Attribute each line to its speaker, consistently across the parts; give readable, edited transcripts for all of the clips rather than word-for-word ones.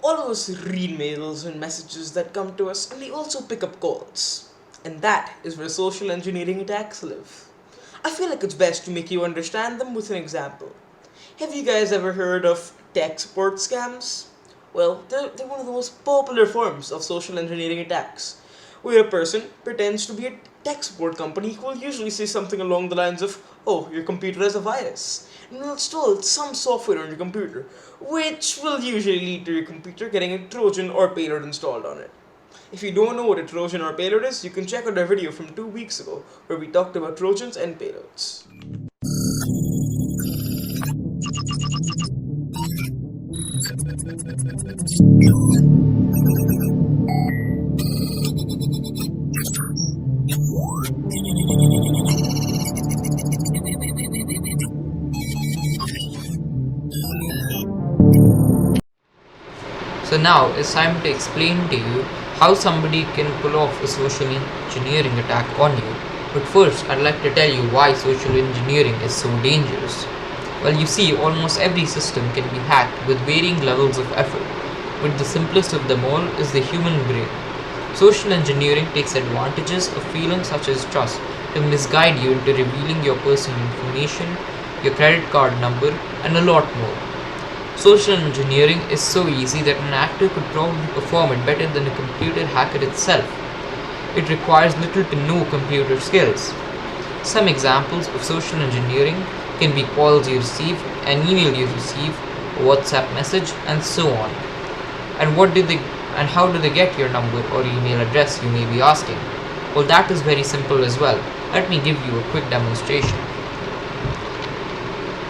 Speaker 1: All of us read mails and messages that come to us, and we also pick up calls. And that is where social engineering attacks live. I feel like it's best to make you understand them with an example. Have you guys ever heard of tech support scams? Well, they're one of the most popular forms of social engineering attacks, where a person pretends to be a tech support company who will usually say something along the lines of, "Oh, your computer has a virus," and will install some software on your computer, which will usually lead to your computer getting a trojan or payload installed on it. If you don't know what a trojan or payload is, you can check out our video from 2 weeks ago where we talked about trojans and payloads.
Speaker 2: So now it's time to explain to you how somebody can pull off a social engineering attack on you. But first, I'd like to tell you why social engineering is so dangerous. Well, you see, almost every system can be hacked with varying levels of effort, but the simplest of them all is the human brain. Social engineering takes advantages of feelings such as trust to misguide you into revealing your personal information, your credit card number, and a lot more. Social engineering is so easy that an actor could probably perform it better than a computer hacker itself. It requires little to no computer skills. Some examples of social engineering can be calls you receive, an email you receive, a WhatsApp message, and so on. And how do they get your number or email address, you may be asking? Well, that is very simple as well. Let me give you a quick demonstration.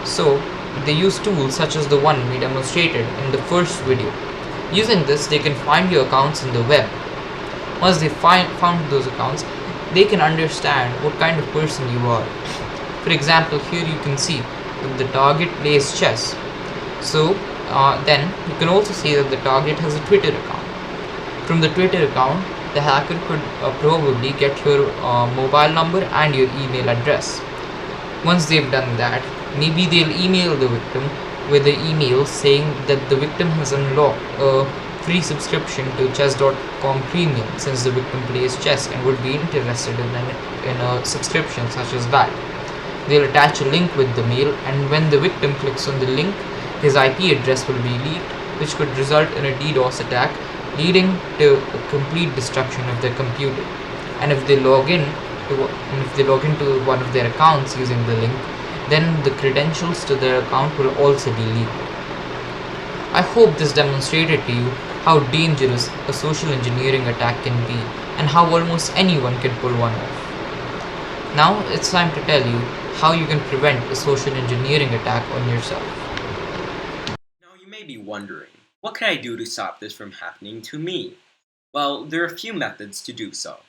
Speaker 2: So, they use tools such as the one we demonstrated in the first video. Using this, they can find your accounts in the web. Once they found those accounts, they can understand what kind of person you are. For example, here you can see that the target plays chess. So, then you can also see that the target has a Twitter account. From the Twitter account, the hacker could probably get your mobile number and your email address. Once they've done that, maybe they'll email the victim with an email saying that the victim has unlocked a free subscription to chess.com premium since the victim plays chess and would be interested in a subscription such as that. They'll attach a link with the mail, and when the victim clicks on the link, his IP address will be leaked, which could result in a DDoS attack, leading to a complete destruction of their computer. And if they log into one of their accounts using the link, then the credentials to their account will also be leaked. I hope this demonstrated to you how dangerous a social engineering attack can be and how almost anyone can pull one off. Now it's time to tell you how you can prevent a social engineering attack on yourself.
Speaker 3: Now you may be wondering, what can I do to stop this from happening to me? Well, there are a few methods to do so.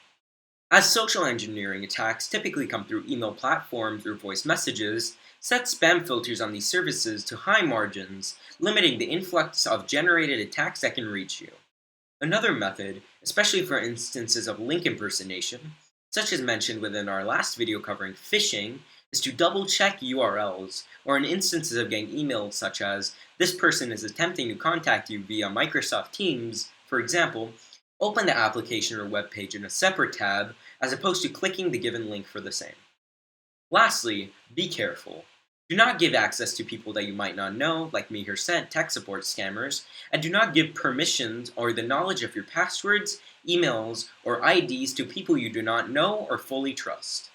Speaker 3: As social engineering attacks typically come through email platforms or voice messages, set spam filters on these services to high margins, limiting the influx of generated attacks that can reach you. Another method, especially for instances of link impersonation, such as mentioned within our last video covering phishing, is to double check URLs, or in instances of getting emails such as, "This person is attempting to contact you via Microsoft Teams," for example, open the application or web page in a separate tab as opposed to clicking the given link for the same. Lastly, be careful. Do not give access to people that you might not know, like Mihir sent tech support scammers, and do not give permissions or the knowledge of your passwords, emails, or IDs to people you do not know or fully trust.